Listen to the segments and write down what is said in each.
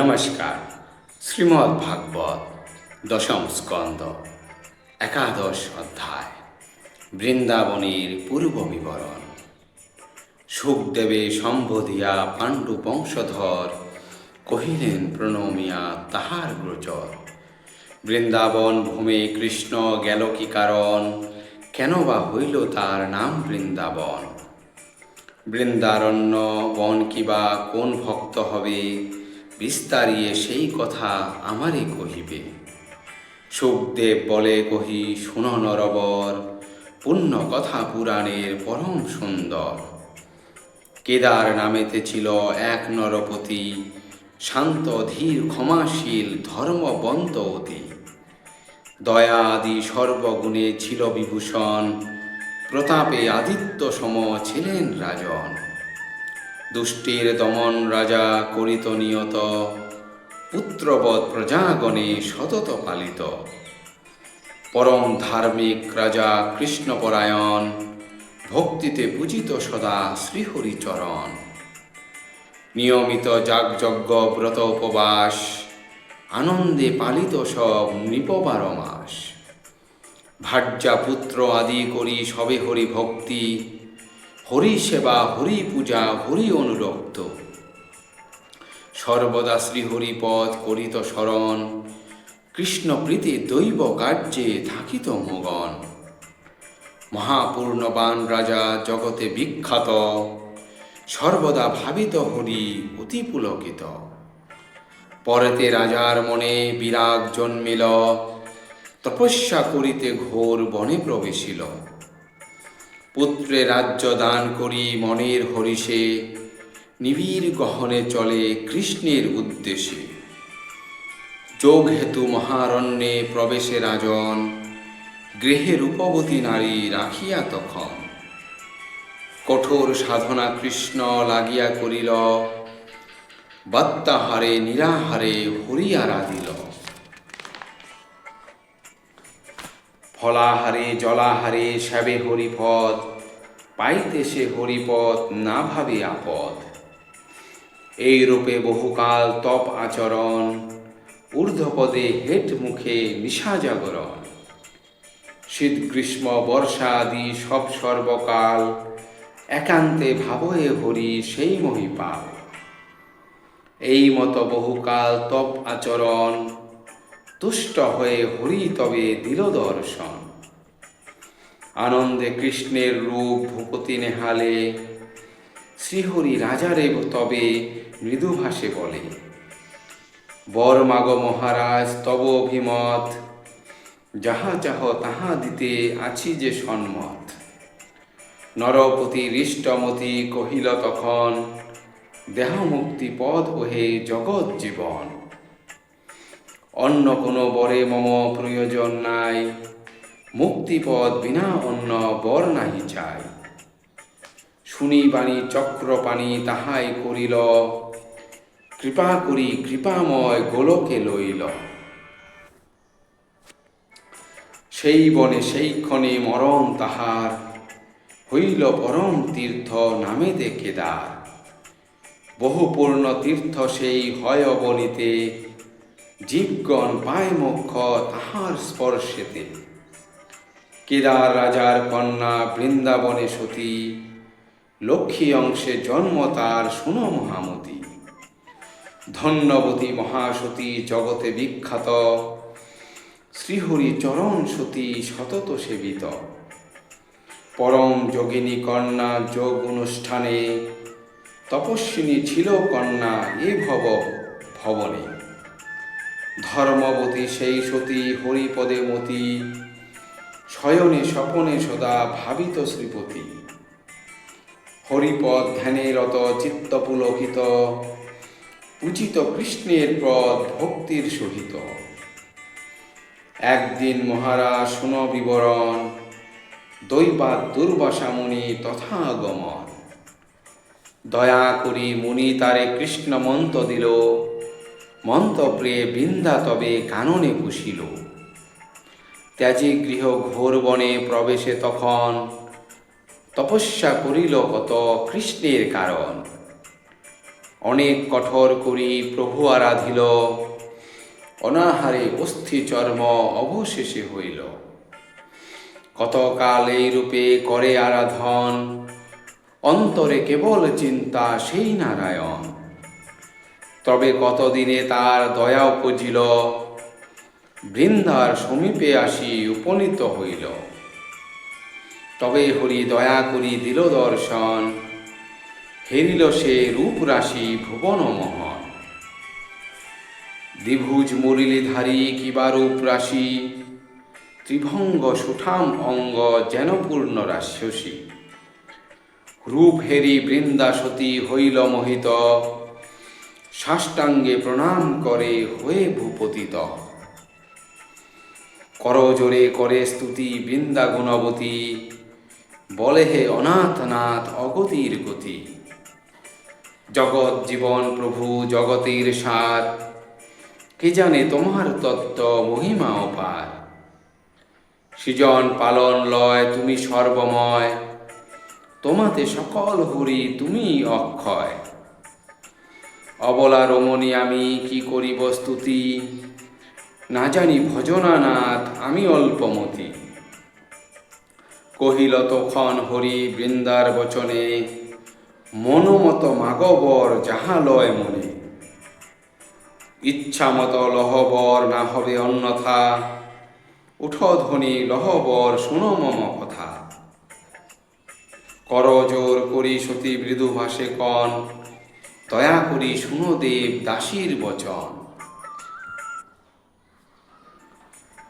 নমস্কার। শ্রীমদ্ ভাগবত দশম স্কন্দ একাদশ অধ্যায় বৃন্দাবনের পূর্ব বিবরণ। সুখদেবে সম্বোধিয়া পাণ্ডু বংশধর কহিলেন প্রণমিয়া তাহার গোচর। বৃন্দাবন ভূমে কৃষ্ণ গেল কি কারণ, কেন বা হইল তার নাম বৃন্দাবন। বৃন্দারণ্য বন কিবা কোন ভক্ত হবে, বিস্তারিয়ে সেই কথা আমারে কহিবে। সুখদেব বলে কহি শুন নরবর, পুণ্য কথা পুরাণের পরম সুন্দর। কেদার নামেতে ছিল এক নরপতি, শান্ত ধীর ক্ষমাশীল ধর্মবন্ত অতি। দয়া আদি সর্বগুণে ছিল বিভূষণ, প্রতাপে আদিত্য সম ছিলেন রাজন। দুষ্টের দমন রাজা করিত নিয়ত, পুত্রবৎ প্রজাগণে সতত পালিত। পরম ধার্মিক রাজা কৃষ্ণপরায়ণ, ভক্তিতে পূজিত সদা শ্রীহরিচরণ। নিয়মিত যাগযজ্ঞ ব্রত উপবাস, আনন্দে পালিত সব নৃপ 12 মাস। ভার্যা পুত্র আদি করি সবে হরি ভক্তি, হরি সেবা হরি পূজা হরি অনুরক্ত। সর্বদা শ্রীহরিপদ করিত স্মরণ, কৃষ্ণ প্রীতি দৈব কার্যে থাকিত মগন। মহাপূর্ণবান রাজা জগতে বিখ্যাত, সর্বদা ভাবিত হরি অতি পুলকিত। পরেতে রাজার মনে বিরাগ জন্মিল, তপস্যা করিতে ঘোর বনে প্রবেশিল। পুত্রে রাজ্য দান করি মনের হরিষে, নিবিড় গহনে চলে কৃষ্ণের উদ্দেশ্যে। যোগ হেতু মহারণ্যে প্রবেশে রাজন, গৃহে রূপবতী নারী রাখিয়া তখন। কঠোর সাধনা কৃষ্ণ লাগিয়া করিল, বাত্যাহারে নিরাহারে হরি আরাধিল। ফলাহারে জলাহারে সেবে হরিপদ, পাইতে সে হরিপদ না ভাবে আপদ। এই রূপে বহুকাল তপ আচরণ, ঊর্ধ্বপদে হেট মুখে নিশা জাগরণ। শীত গ্রীষ্ম বর্ষা আদি সব সর্বকাল, একান্তে ভাবয়ে হরি সেই মহিপাল। এই মতো বহুকাল তপ আচরণ, তুষ্ট হয়ে হরি তবে দিল দর্শন। আনন্দে কৃষ্ণের রূপ ভূপতি নেহালে, শ্রীহরি রাজারে তবে মৃদুভাষে বলে। বর মাগ মহারাজ তব অভিমত, যাহা চাহ তাহা দিতে আছি যে সন্মত। নরপতি হৃষ্টমতি কহিল তখন, দেহমুক্তি পদ ওহে জগৎ জীবন। অন্য কোনো বরে মম প্রয়োজন নাই, মুক্তিপদ বিনা অন্য বর নাহি চাই। শুনি বাণী চক্রপাণি তাহাই করিল, কৃপা করি কৃপাময় গোলকে লইল। সেই বনে সেই ক্ষণে মরণ তাহার, হইল পরম তীর্থ নামেতে কেদার। বহু পূর্ণ তীর্থ সেই হয় অবনীতে, জীবগণ পায় মোক্ষ তাহার স্পর্শেতে। কেদার রাজার কন্যা বৃন্দাবনে সতী, লক্ষ্মী অংশে জন্ম তার শুন মহামতি। ধন্যবতী মহাসতী জগতে বিখ্যাত, শ্রীহরি চরণ সতী সতত সেবিত। পরম যোগিনী কন্যা যোগ অনুষ্ঠানে, তপস্বিনী ছিল কন্যা এ ভবনে। ধর্মবতী সেই সতী হরিপদে মতি, শয়নে স্বপনে সদা ভাবিত শ্রীপতি। হরিপদ ধ্যানে রত চিত্ত পুলকিত, পূজিত কৃষ্ণের পদ ভক্তির সহিত। একদিন মহারাজ শুন বিবরণ, দৈবাত দুর্বাসা মুনি তথা আগমন। দয়া করি মুনি তারে কৃষ্ণ মন্ত্র দিল, মন্ত্রপ্রিয়ে বৃন্দা তবে কাননে পুষিল। ত্যাজি গৃহ ঘোর বনে প্রবেশে তখন, তপস্যা করিল কত কৃষ্ণের কারণ। অনেক কঠোর করি প্রভু আরাধিল, অনাহারে অস্থি চর্ম অবশেষে হইল। কতকাল এই রূপে করে আরাধন, অন্তরে কেবল চিন্তা সেই নারায়ণ। তবে কতদিনে তার দয়া উপজিল, বৃন্দার সমীপে আসি উপনীত হইল। তবে হরি দয়া করি দিল দর্শন, হেরিল সে রূপরাশি ভুবন মোহন। দ্বিভুজ মুরলীধারী কিবা রূপরাশি, ত্রিভঙ্গ সুঠাম অঙ্গ যেন পূর্ণ রাশি। রূপ হেরি বৃন্দা সতী হইল মোহিত, সাষ্টাঙ্গে প্রণাম করে হয়ে ভূপতিত। করজোরে করে স্তুতি বৃন্দা গুণবতী, বলে হে অনাথ নাথ অগতির গতি। জগৎ জীবন প্রভু জগতের সার, কে জানে তোমার তত্ত্ব মহিমা অপার। সৃজন পালন লয় তুমি সর্বময়, তোমাতে সকল হরি তুমি অক্ষয়। অবলা রমণী আমি কি করিব স্তুতি, না জানি ভজনানাথ আমি অল্পমতি। কহিল তখন হরি বৃন্দার বচনে, মনোমত মাগবর যাহা লয় মনে। ইচ্ছামত লহবর না হবে অন্যথা, উঠ ধ্বনি লহবর শোনো মম কথা। করজোর করি সতী মৃদু ভাষে কন, দয়া করি শুনো দেব দাসীর বচন।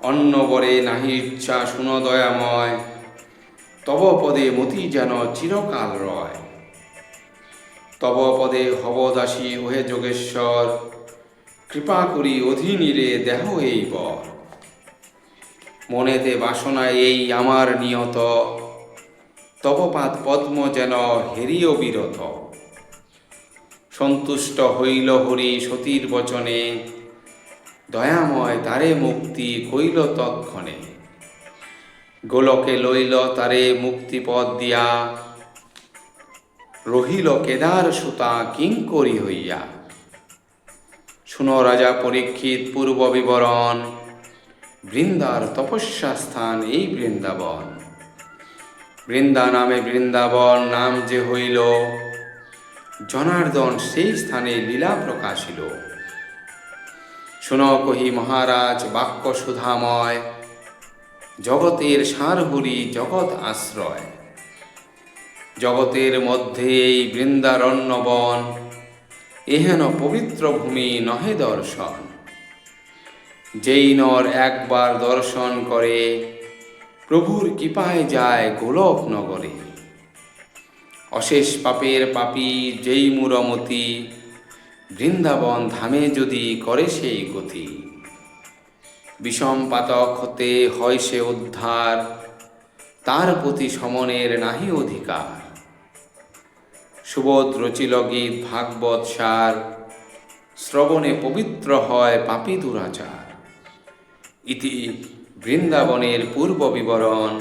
অন্য বরে নাহি ইচ্ছা শুনো দয়াময়, তব পদে মতি যেন চিরকাল রয়। তব পদে হব দাসী ওহে যোগেশ্বর, কৃপা করি অধীনিরে দেহ এই বর। মনেতে বাসনা এই আমার নিয়ত, তব পাদ পদ্ম যেন হেরিও বিরত। সন্তুষ্ট হইল হরি সতীর বচনে, দয়াময় তারে মুক্তি কইল তৎক্ষণে। গোলকে লইল তারে মুক্তিপদ দিয়া, রহিল কেদার সুতা কিঙ্করী হইয়া। শুনো রাজা পরীক্ষিত পূর্ব বিবরণ, বৃন্দার তপস্যা স্থান এই বৃন্দাবন। বৃন্দা নামে বৃন্দাবন নাম যে হইল, জনার্দন সেই স্থানে লীলা প্রকাশিল। শুনো কহি মহারাজ বাক্য সুধাময়, জগতের সার হরি জগৎ আশ্রয়। জগতের মধ্যে এই বৃন্দারণ্য বন, এহেন পবিত্র ভূমি নহে দর্শন। যেই নর একবার দর্শন করে, প্রভুর কৃপায় যায় গোলক নগরে। অশেষ পাপের পাপী যেই মূরমতি, বৃন্দাবন ধামে যদি করে সেই গতি। বিষম পাতক হতে হয় সে উদ্ধার, তার প্রতি সমনের নাহি অধিকার। সুবোধ রচিল গীত ভাগবত সার, শ্রবণে পবিত্র হয় পাপী দুরাচার। ইতি বৃন্দাবনের পূর্ব বিবরণ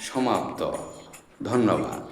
সমাপ্ত। ধন্যবাদ।